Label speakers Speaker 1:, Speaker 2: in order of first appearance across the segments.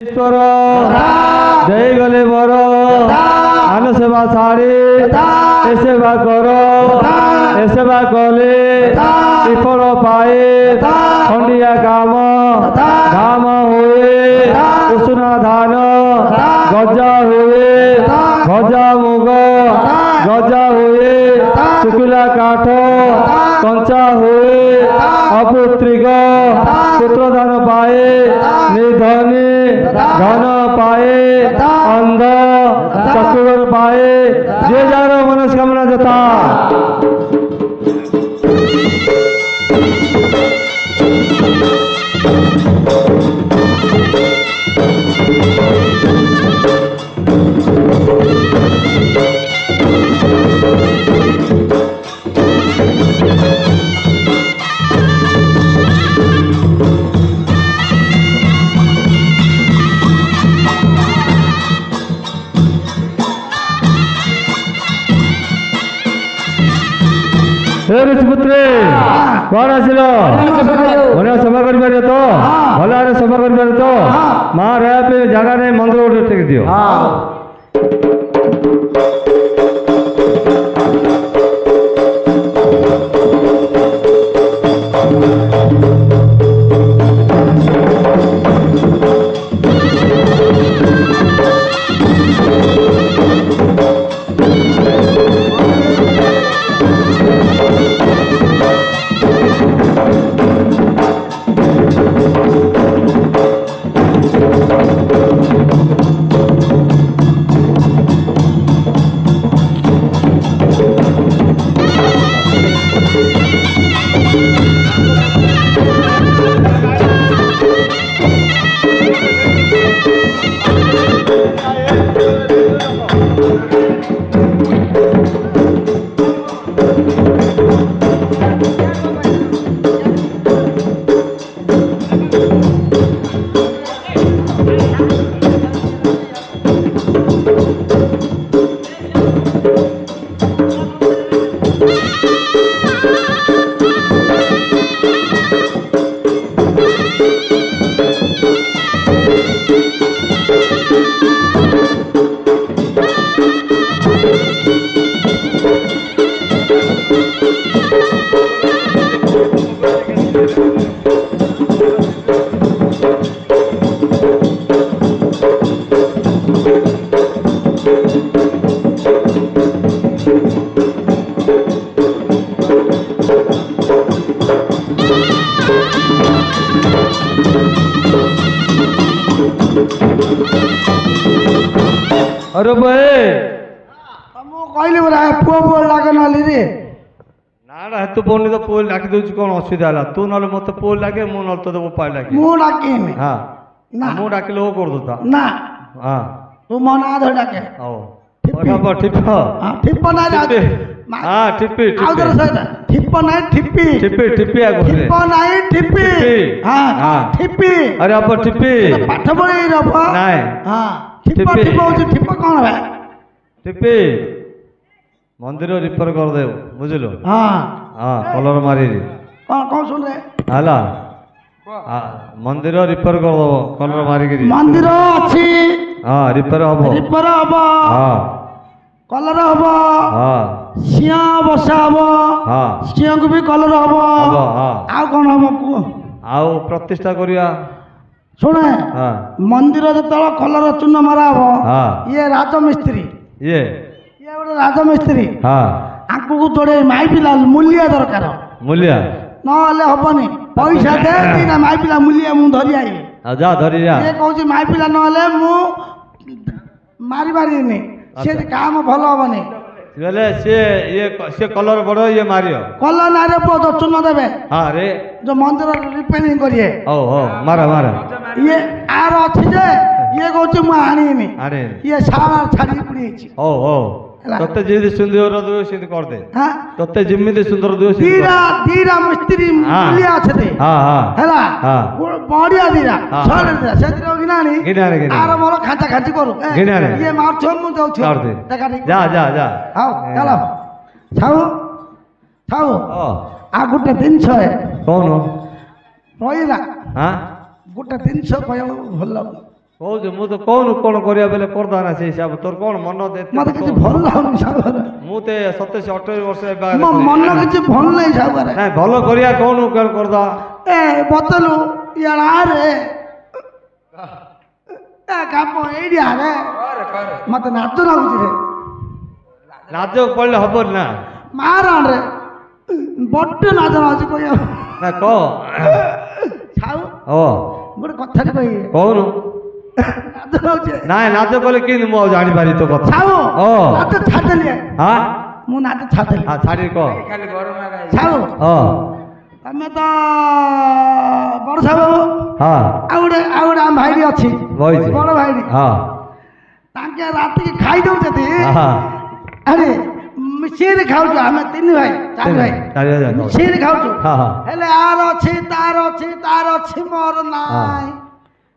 Speaker 1: ईश्वर दे गले बर आन सेवा छाड़ी ए सेवा कर ए सेवा कले विफल पाए खंडिया काम धाम हुए कुसुना धान गजा हुए गजा मुग गजा हुए शुकिला काठ कंचा हुए अपुत्रिक पुत्रदान पाए निधनी धन पाए अंध चतुर पाए जे जार मनस्कामना जता ऋषिपुत्री कौन आसिल मन सभा कर तो भल सभा कर तो माँ रहा जगह नहीं मंदिर गोटे टेक दियो अरे भाई कहली बरा पुआ पुआ लाग नाली रे ना ना तू बोलनी तो पुआ लाग दउछ कोन असुविधा हला तू नले मते पुआ लागे मु नल तो पाइ लागे मु डाकेनी हां ना मु डाकले ओ कर दता ना हां तू मन आधो डाके ओ बराबर ठीक हां ठीक ना जा हां ठिप्पी आउदर सदा ठिप्प नाही ठिप्पी ठिप्पी ठिप्पी आगो ठिप्प नाही ठिप्पी हां हां ठिप्पी अरे अब ठिप्पी पाठ पढे रब नाही हां ठिप्प ठिप्प होची ठिप्प कोन है ठिप्पी मंदिर रिपेयर कर दे बुझलो हां हां कलर मारी कौन कौन सुन रे हला मंदिर रिपेयर कर दो कलर मारी के मंदिर अछि हां रिपेयर हबो हां कलर हबो हां सिया बसा हबो हां सिया को भी कलर हबो हां आ कोन हबो को आ प्रतिष्ठा करिया सुने हां मंदिर जतला कलर चून मारा हबो हां ये राजमिस्त्री ये गोटे राजमिस्त्री हाँ आंकु को जोड़े माई पिला मूल्य दरकार मूल्य नले हबनी पैसा दे तीना माई पिला मूल्य मु धरि आइ जा धरि जा ये कहूची माई पिला नले मु मारी मारिनी से काम भलो हबनी बोले से कलर बड़ो ये मारियो कलर ना रे पो चून देबे हां रे जो मंदिर रिपेयरिंग करिए ओ मारा मारा ये आर अछि जे ये कहूची मु आनीनी अरे ये सारा छाड़ी पड़ी ओ तत्ते जेदी सुंदर दियो से कर दे हां तत्ते जिम्मेदी सुंदर दियो से दीरा दीरा मिस्त्री मूल्य आछते हां हां हैला हां बढ़िया दीरा सर दीरा से दिरो गिनानी आर मोर खाचा खाची करू ये मार छो मु जाऊ छो जा जा जा आओ चलो छाऊ छाऊ आ गुटे 300 कौन रहिला हां गुटे 300 कयो भलो କହୁଛୁ ମୁଁ ତ କହୁନୁ କ'ଣ କରିବା ବେଲେ କରିଦବା ନା ସେଇ ହିସାବ ତୋର କ'ଣ ମନ ଦେ
Speaker 2: ମତେ କିଛି ଭଲ ଲାଗୁନି ସାଗର
Speaker 1: ମୁଁ ତ 27-28 ବର୍ଷ
Speaker 2: ମୋ ମନ କିଛି ଭଲ ନାହିଁ ସାଗର
Speaker 1: ନାଇଁ ଭଲ କରିବା କହୁନୁ କ'ଣ କରିଦବା
Speaker 2: ଏ ବତଲୁ ଇଆଡ଼େ ଆରେ ଏ କାମ ଏଇଠି ଆରେ ମତେ ନାଚ ଲାଗୁଛି ରେ
Speaker 1: ନାଚ ପଡ଼ିଲେ ହବନି ନା
Speaker 2: ମାରାଣରେ ବଡ ନାଚ ଲାଗୁଛି କହିବା
Speaker 1: ନା କହ
Speaker 2: ଛାଉ
Speaker 1: ଓ
Speaker 2: ଗୋଟେ କଥାଟେ କହିବି
Speaker 1: କହୁନୁ
Speaker 2: ନାଚ ଲାଗୁଛି
Speaker 1: ନାଇଁ ନାଚ କଲେ କେମିତି ମୁଁ ଆଉ ଜାଣିପାରି ତୋ କଥା
Speaker 2: ଛାଉ
Speaker 1: ଓ
Speaker 2: ନାଚ ଛାଡ଼ିଦେଲି
Speaker 1: ହଁ
Speaker 2: ମୁଁ ନାଚ ଛାଡ଼ିଦେଲି
Speaker 1: ହଁ ଛାଡ଼ି କହ
Speaker 2: ଛାଉ
Speaker 1: ଓ
Speaker 2: ତମେ ତ ବଡ଼ ସାହୁ
Speaker 1: ହଁ
Speaker 2: ଆଉ ଗୋଟେ ଆମ ଭାଇଟି ଅଛି
Speaker 1: ବଇଛି
Speaker 2: ବଡ଼ ଭାଇଟି
Speaker 1: ହଁ
Speaker 2: ତାଙ୍କେ ରାତିକି ଖାଇ ଦଉଛନ୍ତି
Speaker 1: ହଁ
Speaker 2: ଆରେ ମିଶିକି ଖାଉଛୁ ଆମେ 3 ଭାଇ 4 ଭାଇ ମିଶିକି ଖାଉଛୁ ହେଲେ ଆର ଅଛି ତାର ଅଛି ତାର ଅଛି ମୋର ନାଇଁ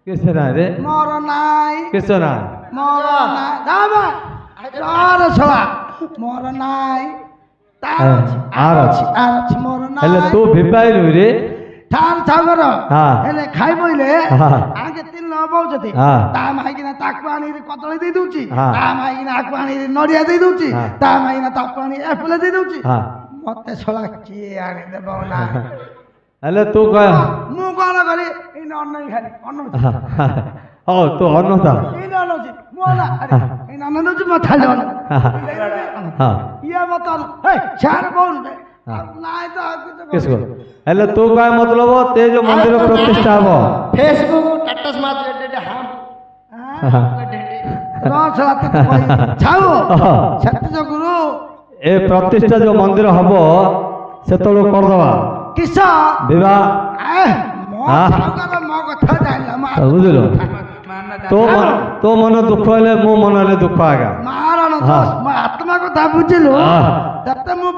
Speaker 1: କିସ ନାଇଁ ରେ
Speaker 2: ମୋର ନାଇଁ
Speaker 1: କିସ ନାଇଁ
Speaker 2: ମୋର ନାଇଁ ଦାବା ଆର ଛଳା ମୋର ନାଇଁ ତାର ଅଛି
Speaker 1: ଆର ଅଛି
Speaker 2: ମୋର
Speaker 1: ହେଲେ
Speaker 2: ନାଇଁ
Speaker 1: ତୁ ଭିପାଇଲୁ ରେ
Speaker 2: ଠାର ଛାଗର
Speaker 1: ହଁ
Speaker 2: ହେଲେ ଖାଇ ବଇଲେ
Speaker 1: ହଁ
Speaker 2: ଆଗେ 3 ନ ପାଉଛନ୍ତି
Speaker 1: ହଁ
Speaker 2: ତା ମାଇକିନା ତାକୁ ଆଣିକି କଦଳୀ ଦେଇ ଦଉଛି
Speaker 1: ହଁ
Speaker 2: ତା ମାଇକିନା ଆକୁ ଆଣିକି ନଡ଼ିଆ ଦେଇ ଦଉଛି
Speaker 1: ହଁ
Speaker 2: ତା ମାଇକିନା ତାକୁ ଆଣି ଏପଲ ଦେଇ ଦଉଛି
Speaker 1: ହଁ
Speaker 2: ମତେ ଶଳା କିଏ ଆଣିଦେବ ନା
Speaker 1: ହେଲେ ତୁ କହ
Speaker 2: ମୁଁ କଣ କରି ଏଇନେ ଅନଇ ଖାଲି ଅନଉଛି
Speaker 1: ହଉ ତୁ ଅନତା
Speaker 2: ଏଇନେ ଅନଉଛି ମୁଁ ନା ଏଇନେ ଅନ ଦଉଛି ମୋ ଥାଳି ଅନ ଇଏ ମତ ହେ ଛାଡ଼ ବୋଲ ନାଇଁ ତ
Speaker 1: किस को हेले तू का मतलब ते जो मंदिर प्रतिष्ठा हबो
Speaker 2: फेसबुक स्टेटस मार दे हम रछला त छाऊ सत्य जो गुरु
Speaker 1: ए प्रतिष्ठा जो मंदिर हबो सेतलो कर दवा
Speaker 2: किस
Speaker 1: विवाह
Speaker 2: मो छाऊ मो कथा जाइला मा
Speaker 1: बुझलो तो मन दुख हेले मो मन हेले दुख आगा
Speaker 2: मारण दोष मो आत्मा कथा बुझिलु तते मो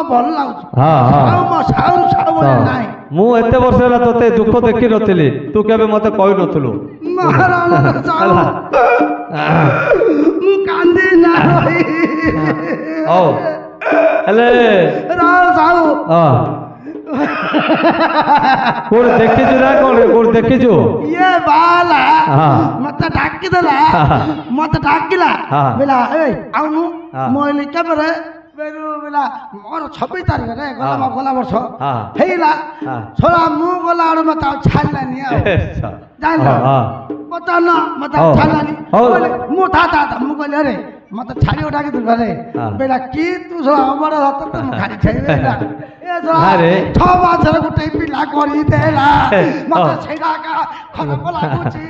Speaker 2: भल लाउछ छाऊ मो छाऊ बोले नाही
Speaker 1: मु एते वर्ष होला तते दुख देखि नथिली तू केबे मते कहि नथलु
Speaker 2: मारण छाऊ मु कांदी ना रही
Speaker 1: ओ हेले
Speaker 2: राव छाऊ
Speaker 1: कोण देखिछु ना कोण कोण देखिछु
Speaker 2: ये बाला मते डाकी देला मते डाकिला बेला ए आउनु मोइले केबरे बेरु बेला मोर 26 तारिख रे गला वर्ष हेला छोरा मु गला आडु मते छाडलानी आ जानला बताना मते छाडलानी बोले मु था मु कहले अरे मते छाडी उठाकी दुल रे बेला की तू छोरा अमर रत त मु खाली छाइबेला ए छोरा अरे 6 बछर गुटे पिला करी देला मते छैडा का खराब लागुची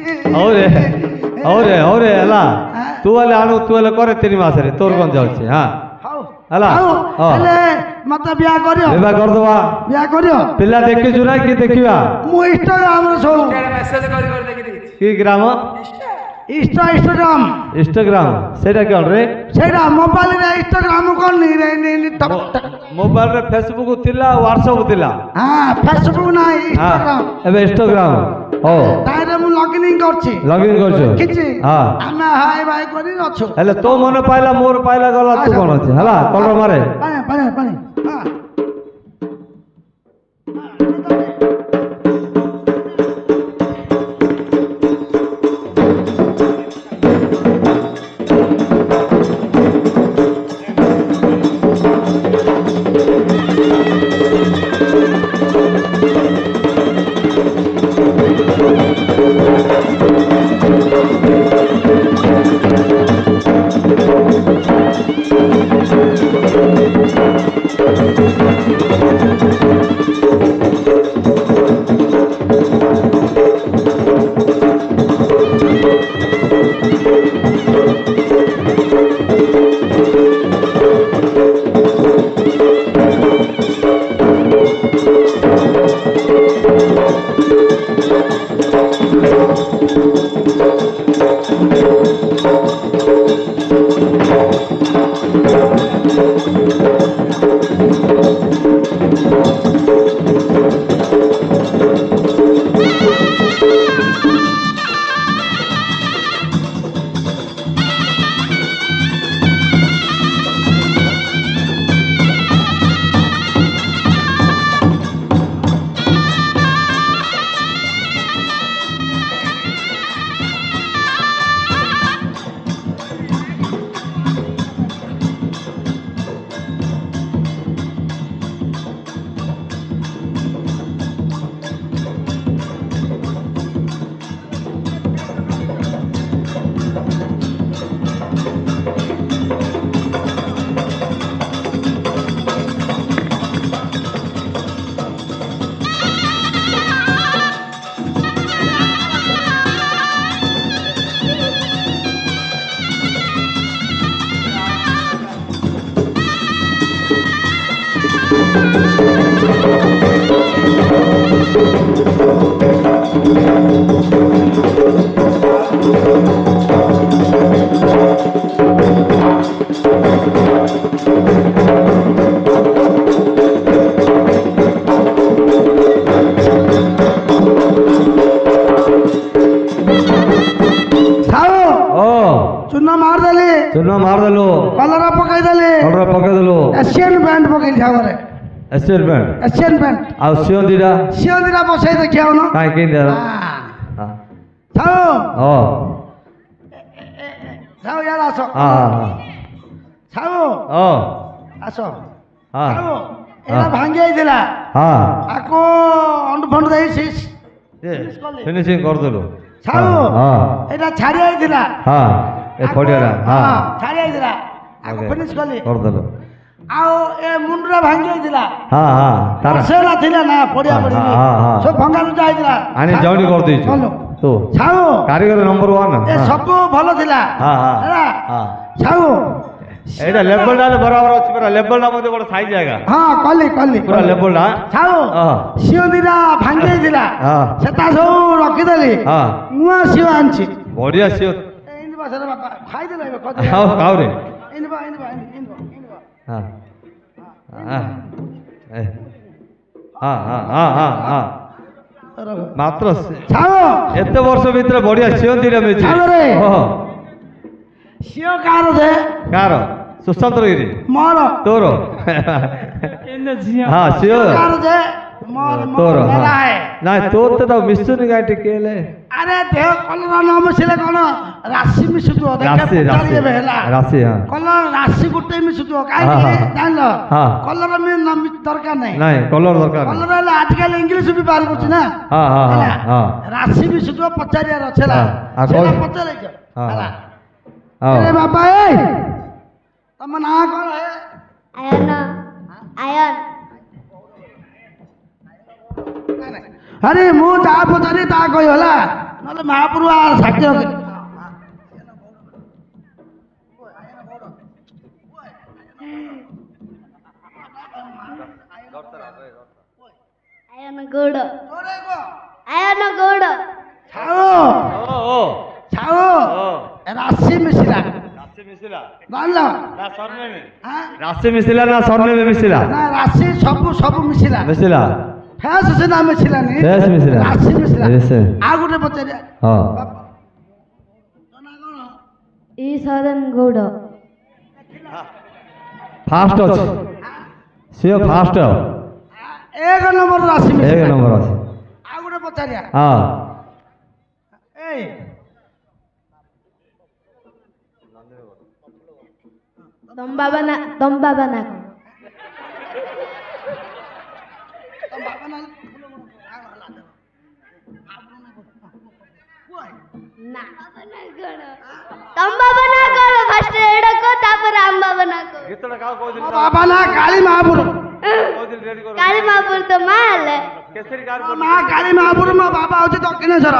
Speaker 1: औरे हला तू वाले आनु तू वाले करे 3 मास रे तोर कोन जाउची हां हला
Speaker 2: हेले मते बिया करियो
Speaker 1: बिया कर दवा
Speaker 2: बिया करियो
Speaker 1: पिला देखि जुरा की देखिबा
Speaker 2: मु इंस्टाग्राम रे सो
Speaker 3: मेसेज कर देखि दी
Speaker 1: की ग्राम
Speaker 2: इंस्टाग्राम
Speaker 1: सेटा कोन रे
Speaker 2: सेटा मोबाइल रे इंस्टाग्राम कोन नी रे नी टक
Speaker 1: मोबाइल रे फेसबुक थिला व्हाट्सएप थिला
Speaker 2: हां फेसबुक ना इंस्टाग्राम
Speaker 1: एबे इंस्टाग्राम हो
Speaker 2: तारे मु लॉगिन करछि किछि
Speaker 1: हां
Speaker 2: हमें हाय भाई करि अछु
Speaker 1: हेले तो मन पाइला मोर पाइला गला तू कोन अछि हला कलर मारे
Speaker 2: पानी हां चूना मारदेली
Speaker 1: चूना मारदेलु
Speaker 2: कलर पकईदेली एशियन पैंट पकई ठावरे
Speaker 1: एशियन पैंट
Speaker 2: आ
Speaker 1: सिओ दीटा
Speaker 2: बसई देखिया न
Speaker 1: काई के दे
Speaker 2: छाओ
Speaker 1: ओ
Speaker 2: छाओ यार आसो छाओ आसो छाओ एला भांगी आइदिला आको अंड फंड देई
Speaker 1: फिनिशिंग कर देलु
Speaker 2: छाओ एटा छाड़ी आइदिला
Speaker 1: ए पड़ियाला
Speaker 2: छाड़ी आइदिला आको फिनिश करली
Speaker 1: कर देलु
Speaker 2: आओ ए मुंडरा भांगी आइदिला
Speaker 1: तारा
Speaker 2: सेला थिला ना पड़िया पड़ी सब भंगा लुटा आइदिला
Speaker 1: आनी जॉइंट कर देई तो
Speaker 2: छाओ
Speaker 1: कारीगर नंबर 1
Speaker 2: ए सब भलो थिला हेला छाओ
Speaker 1: एटा लेवल डाले बराबर अछि पूरा लेवल ना मध्ये बड़ साइज जाएगा
Speaker 2: कली
Speaker 1: पूरा लेवल ना
Speaker 2: छाओ सिओ दिला भांगी दिला सेता सब रखि देली नुआ सिओ आंची
Speaker 1: बढ़िया सिओ
Speaker 2: इन बसरे बापा खाइ देले कदे
Speaker 1: खाओ रे
Speaker 2: इन बा
Speaker 1: मात्र
Speaker 2: छाओ
Speaker 1: एते वर्ष भीतर बढ़िया सिओ दिला में
Speaker 2: सिओ कार
Speaker 1: सुशांत गिरी
Speaker 2: मोर
Speaker 1: तोर हाँ सिओ तोर ना तोर तो मिसुनी गाटी केले
Speaker 2: अरे देह कलर न मिसले कोन राशि मिसुतो देखे पचारिए बेला
Speaker 1: राशि हां
Speaker 2: कलर राशि गुटे मिसुतो काई जानलो कलर में न दरकार नहीं
Speaker 1: कलर दरकार
Speaker 2: कलर आजकल इंग्लिश भी बार करछ ना हां राशि मिसुतो पचारिया रछला सेला पचारे छ हला अरे बाबा ए तम ना कोन है आयन अरे मु ता पचारि ता कहि होला नले महापुरु आ साक्ष्य आयन गौड़ छाओ राशि मिसिला जानलो
Speaker 1: ना सरने में राशि मिसिला ना सरने में मिसिला
Speaker 2: ना राशि सब मिसिला फेस से नाम मिसिला नहीं
Speaker 1: फेस मिसिला
Speaker 2: राशि मिसिला आ गुटे पचारिया
Speaker 1: हां
Speaker 2: जना कोन
Speaker 3: ई सदन गौड़
Speaker 1: फास्ट अछि सिओ फास्ट
Speaker 2: एक नंबर राशि मिसिला
Speaker 1: एक नंबर अछि
Speaker 2: आ गुटे पचारिया
Speaker 1: हां
Speaker 2: ए
Speaker 3: तम बाबा ना
Speaker 2: तम बाबा ना
Speaker 3: तम बाबा ना करो फर्स्ट एडा को तापर राम बाबा ना को
Speaker 1: गीतडा का को दिन
Speaker 2: बाबा ना काली महापुर
Speaker 1: को दिन रेडी करो
Speaker 3: काली महापुर तो माल
Speaker 1: केसरी कार
Speaker 2: मां काली महापुर में बाबा होचे दक्षिणेश्वर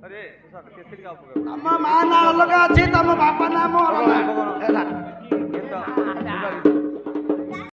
Speaker 1: अरे केसरी का
Speaker 2: तम मां ना अलग अछि तम बाबा नाम अलग